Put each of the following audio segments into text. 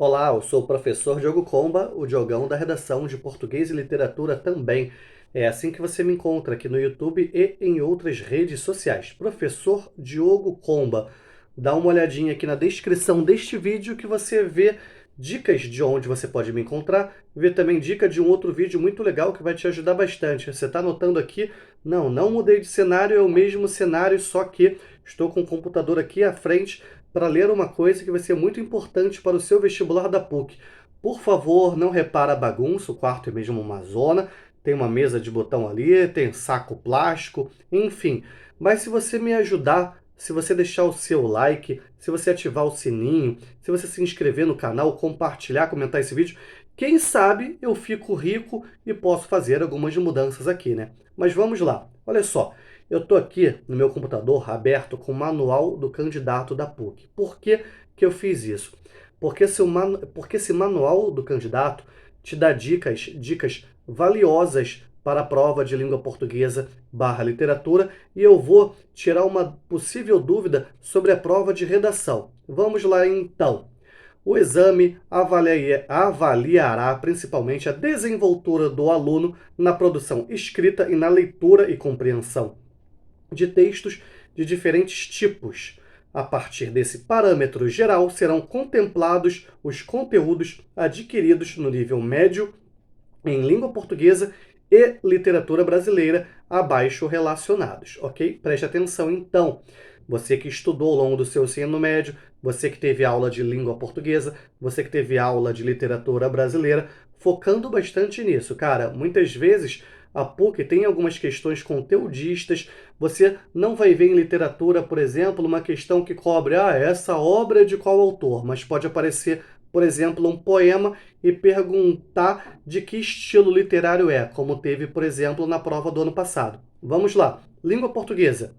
Olá, eu sou o professor Diogo Comba, o Diogão da redação de Português e Literatura também. É assim que você me encontra aqui no YouTube e em outras redes sociais. Professor Diogo Comba. Dá uma olhadinha aqui na descrição deste vídeo que você vê dicas de onde você pode me encontrar. Vê também dica de um outro vídeo muito legal que vai te ajudar bastante. Você está notando aqui? Não mudei de cenário, é o mesmo cenário, só que estou com o computador aqui à frente para ler uma coisa que vai ser muito importante para o seu vestibular da PUC. Por favor, não repara a bagunça, o quarto é mesmo uma zona, tem uma mesa de botão ali, tem saco plástico, enfim. Mas se você me ajudar, se você deixar o seu like, se você ativar o sininho, se você se inscrever no canal, compartilhar, comentar esse vídeo, quem sabe eu fico rico e posso fazer algumas mudanças aqui, né? Mas vamos lá, olha só. Eu estou aqui no meu computador aberto com o manual do candidato da PUC. Por que que eu fiz isso? Porque esse manual do candidato te dá dicas valiosas para a prova de língua portuguesa barra literatura e eu vou tirar uma possível dúvida sobre a prova de redação. Vamos lá então. O exame avaliará principalmente a desenvoltura do aluno na produção escrita e na leitura e compreensão de textos de diferentes tipos. A partir desse parâmetro geral, serão contemplados os conteúdos adquiridos no nível médio em língua portuguesa e literatura brasileira abaixo relacionados, ok? Preste atenção, então. Você que estudou ao longo do seu ensino médio, você que teve aula de língua portuguesa, você que teve aula de literatura brasileira, focando bastante nisso, cara. Muitas vezes a PUC tem algumas questões conteudistas. Você não vai ver em literatura, por exemplo, uma questão que cobre, essa obra é de qual autor, mas pode aparecer, por exemplo, um poema e perguntar de que estilo literário é, como teve, por exemplo, na prova do ano passado. Vamos lá. Língua portuguesa.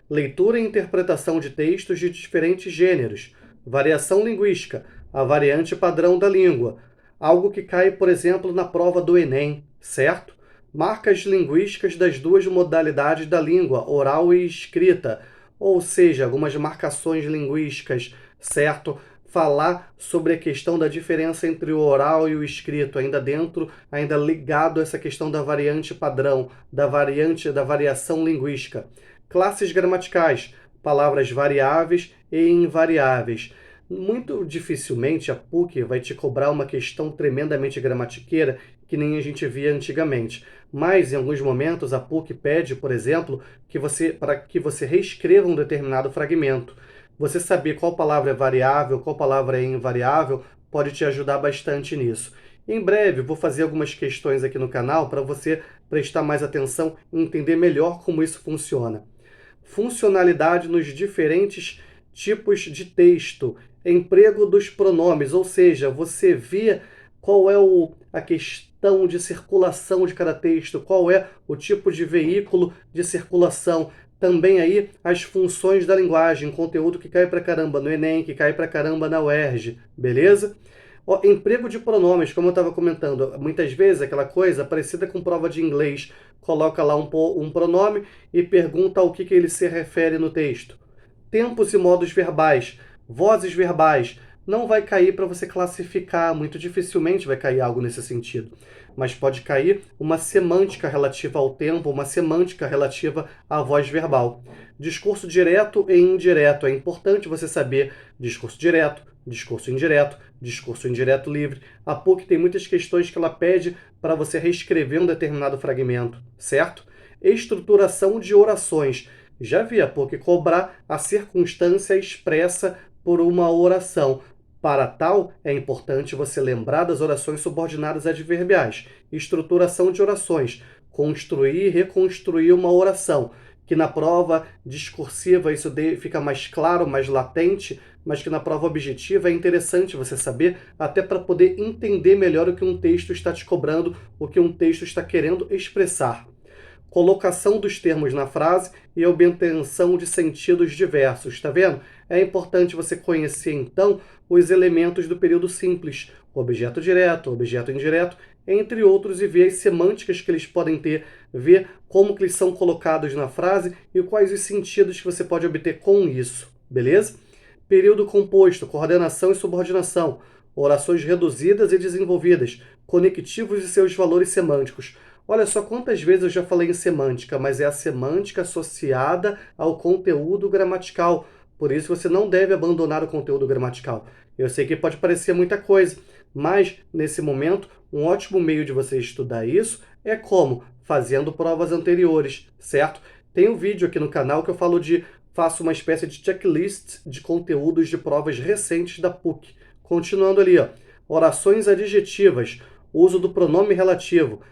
Leitura e interpretação de textos de diferentes gêneros. Variação linguística. A variante padrão da língua. Algo que cai, por exemplo, na prova do Enem, certo? Marcas linguísticas das duas modalidades da língua, oral e escrita. Ou seja, algumas marcações linguísticas, certo? Falar sobre a questão da diferença entre o oral e o escrito, ainda ligado a essa questão da variante padrão, da variação linguística. Classes gramaticais, palavras variáveis e invariáveis. Muito dificilmente a PUC vai te cobrar uma questão tremendamente gramatiqueira que nem a gente via antigamente. Mas, em alguns momentos, a PUC pede, por exemplo, para que você reescreva um determinado fragmento. Você saber qual palavra é variável, qual palavra é invariável, pode te ajudar bastante nisso. Em breve, vou fazer algumas questões aqui no canal para você prestar mais atenção e entender melhor como isso funciona. Funcionalidade nos diferentes tipos de texto, emprego dos pronomes, ou seja, você vê qual é a questão de circulação de cada texto, qual é o tipo de veículo de circulação. Também aí as funções da linguagem, conteúdo que cai pra caramba no Enem, que cai pra caramba na UERJ, beleza? Emprego de pronomes, como eu estava comentando, muitas vezes aquela coisa parecida com prova de inglês, coloca lá um pronome e pergunta ao que ele se refere no texto. Tempos e modos verbais, vozes verbais, não vai cair para você classificar, muito dificilmente vai cair algo nesse sentido. Mas pode cair uma semântica relativa ao tempo, uma semântica relativa à voz verbal. Discurso direto e indireto, é importante você saber discurso direto, discurso indireto livre. A PUC tem muitas questões que ela pede para você reescrever um determinado fragmento, certo? Estruturação de orações. Já vi a PUC cobrar a circunstância expressa por uma oração. Para tal, é importante você lembrar das orações subordinadas adverbiais. Estruturação de orações. Construir e reconstruir uma oração. Que na prova discursiva isso fica mais claro, mais latente, mas que na prova objetiva é interessante você saber, até para poder entender melhor o que um texto está te cobrando, o que um texto está querendo expressar. Colocação dos termos na frase e obtenção de sentidos diversos, tá vendo? É importante você conhecer, então, os elementos do período simples, o objeto direto, o objeto indireto, entre outros, e ver as semânticas que eles podem ter, ver como que eles são colocados na frase e quais os sentidos que você pode obter com isso, beleza? período composto, coordenação e subordinação, orações reduzidas e desenvolvidas, conectivos e seus valores semânticos. Olha só quantas vezes eu já falei em semântica, mas é a semântica associada ao conteúdo gramatical. Por isso você não deve abandonar o conteúdo gramatical. Eu sei que pode parecer muita coisa, mas nesse momento, um ótimo meio de você estudar isso é como? Fazendo provas anteriores, certo? Tem um vídeo aqui no canal que eu falo faço uma espécie de checklist de conteúdos de provas recentes da PUC. Continuando ali, ó, orações adjetivas, uso do pronome relativo.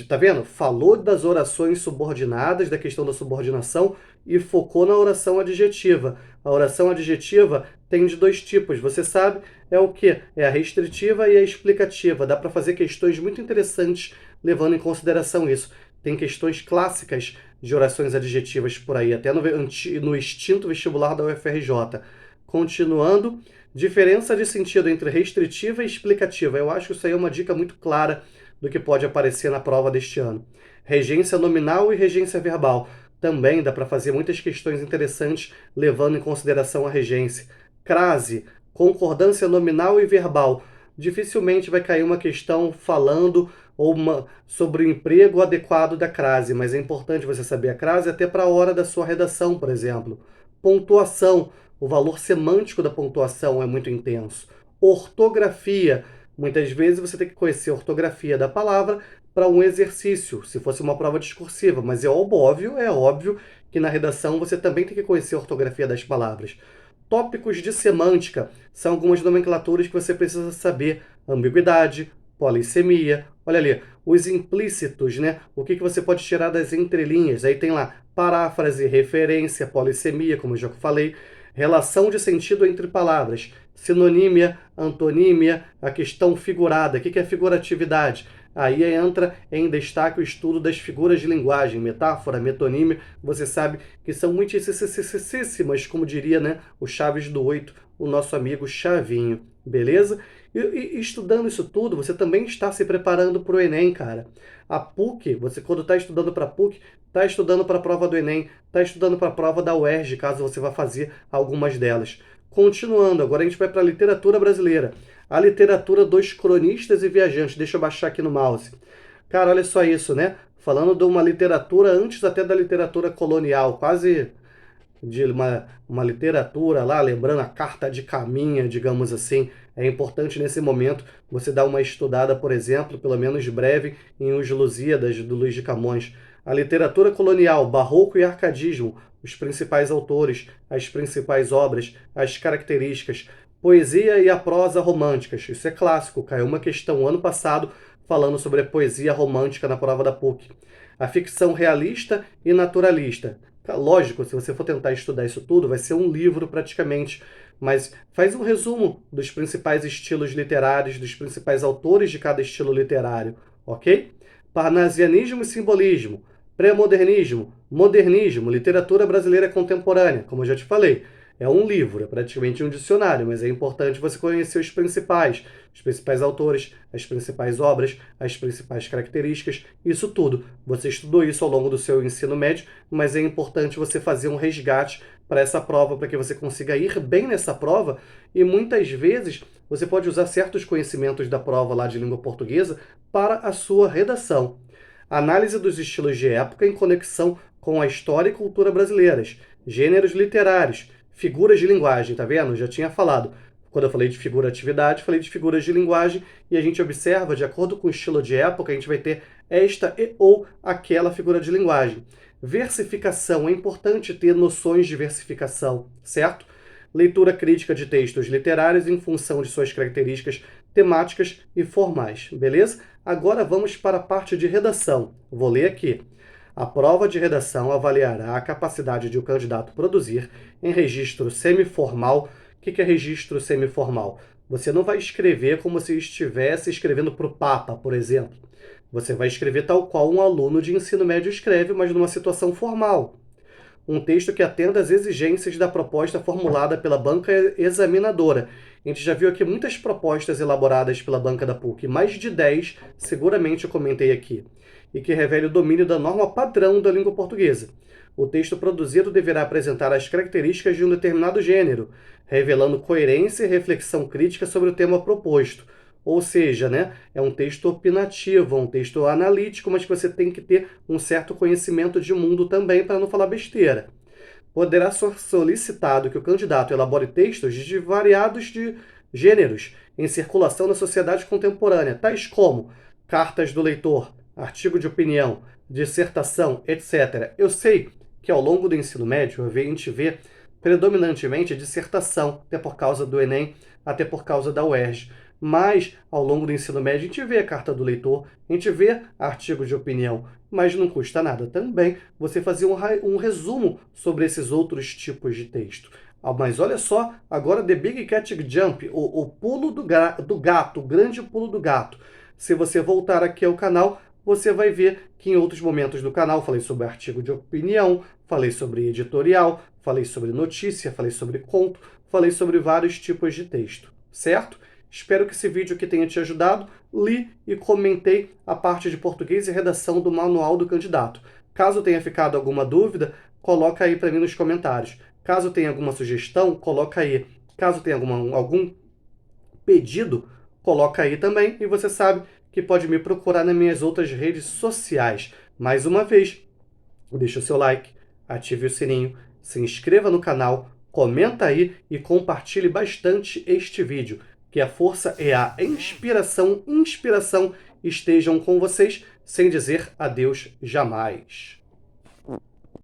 Tá vendo? Falou das orações subordinadas, da questão da subordinação e focou na oração adjetiva. A oração adjetiva tem de dois tipos, você sabe, é o quê? É a restritiva e a explicativa. Dá para fazer questões muito interessantes levando em consideração isso. Tem questões clássicas de orações adjetivas por aí, até no extinto vestibular da UFRJ. Continuando, diferença de sentido entre restritiva e explicativa. Eu acho que isso aí é uma dica muito clara do que pode aparecer na prova deste ano. Regência nominal e regência verbal. Também dá para fazer muitas questões interessantes levando em consideração a regência. Crase, concordância nominal e verbal. Dificilmente vai cair uma questão falando sobre o emprego adequado da crase, mas é importante você saber a crase até para a hora da sua redação, por exemplo. Pontuação, o valor semântico da pontuação é muito intenso. Ortografia, muitas vezes você tem que conhecer a ortografia da palavra para um exercício, se fosse uma prova discursiva, mas é óbvio que na redação você também tem que conhecer a ortografia das palavras. Tópicos de semântica são algumas nomenclaturas que você precisa saber. Ambiguidade, polissemia, olha ali, os implícitos, né? O que você pode tirar das entrelinhas? Aí tem lá paráfrase, referência, polissemia, como eu já falei, relação de sentido entre palavras, sinonímia, antonímia, a questão figurada. O que é figuratividade? Aí entra em destaque o estudo das figuras de linguagem, metáfora, metonímia. Você sabe que são muitíssimas, como diria, né, o Chaves do 8, o nosso amigo Chavinho, beleza? E estudando isso tudo, você também está se preparando para o Enem, cara. A PUC, você quando está estudando para a PUC, está estudando para a prova do Enem, está estudando para a prova da UERJ, caso você vá fazer algumas delas. Continuando, agora a gente vai para a literatura brasileira. A literatura dos cronistas e viajantes. Deixa eu baixar aqui no mouse. Cara, olha só isso, né? Falando de uma literatura antes até da literatura colonial, quase de uma literatura lá, lembrando a Carta de Caminha, digamos assim. É importante nesse momento você dar uma estudada, por exemplo, pelo menos breve, em Os Lusíadas, do Luís de Camões. A literatura colonial, barroco e arcadismo, os principais autores, as principais obras, as características, poesia e a prosa românticas. Isso é clássico, caiu uma questão ano passado falando sobre a poesia romântica na prova da PUC. A ficção realista e naturalista. Lógico, se você for tentar estudar isso tudo, vai ser um livro praticamente, mas faz um resumo dos principais estilos literários, dos principais autores de cada estilo literário, ok? Parnasianismo e simbolismo, pré-modernismo, modernismo, literatura brasileira contemporânea, como eu já te falei. É um livro, é praticamente um dicionário, mas é importante você conhecer os principais autores, as principais obras, as principais características, isso tudo. Você estudou isso ao longo do seu ensino médio, mas é importante você fazer um resgate para essa prova, para que você consiga ir bem nessa prova, e muitas vezes você pode usar certos conhecimentos da prova lá de língua portuguesa para a sua redação. Análise dos estilos de época em conexão com a história e cultura brasileiras, gêneros literários, figuras de linguagem, tá vendo? Já tinha falado. Quando eu falei de figuratividade, falei de figuras de linguagem, e a gente observa, de acordo com o estilo de época, a gente vai ter esta e ou aquela figura de linguagem. Versificação, é importante ter noções de versificação, certo? Leitura crítica de textos literários em função de suas características temáticas e formais, beleza? Agora vamos para a parte de redação. Vou ler aqui. A prova de redação avaliará a capacidade de o candidato produzir em registro semiformal. O que é registro semiformal? Você não vai escrever como se estivesse escrevendo para o Papa, por exemplo. Você vai escrever tal qual um aluno de ensino médio escreve, mas numa situação formal. Um texto que atenda às exigências da proposta formulada pela banca examinadora. A gente já viu aqui muitas propostas elaboradas pela banca da PUC, mais de 10, seguramente eu comentei aqui, e que revele o domínio da norma padrão da língua portuguesa. O texto produzido deverá apresentar as características de um determinado gênero, revelando coerência e reflexão crítica sobre o tema proposto. Ou seja, né, é um texto opinativo, um texto analítico, mas que você tem que ter um certo conhecimento de mundo também para não falar besteira. Poderá ser solicitado que o candidato elabore textos de variados gêneros em circulação na sociedade contemporânea, tais como cartas do leitor, artigo de opinião, dissertação, etc. Eu sei que ao longo do ensino médio a gente vê predominantemente dissertação, até por causa do Enem, até por causa da UERJ. Mas, ao longo do ensino médio, a gente vê a carta do leitor, a gente vê artigo de opinião, mas não custa nada também você fazer um resumo sobre esses outros tipos de texto. Mas olha só, agora The Big Cat Jump, o pulo do gato, o grande pulo do gato. Se você voltar aqui ao canal, você vai ver que em outros momentos do canal falei sobre artigo de opinião, falei sobre editorial, falei sobre notícia, falei sobre conto, falei sobre vários tipos de texto, certo? Espero que esse vídeo aqui tenha te ajudado. Li e comentei a parte de português e redação do manual do candidato. Caso tenha ficado alguma dúvida, coloca aí para mim nos comentários. Caso tenha alguma sugestão, coloca aí. Caso tenha algum pedido, coloca aí também. E você sabe que pode me procurar nas minhas outras redes sociais. Mais uma vez, deixa o seu like, ative o sininho, se inscreva no canal, comenta aí e compartilhe bastante este vídeo. Que a força e a inspiração estejam com vocês, sem dizer adeus jamais.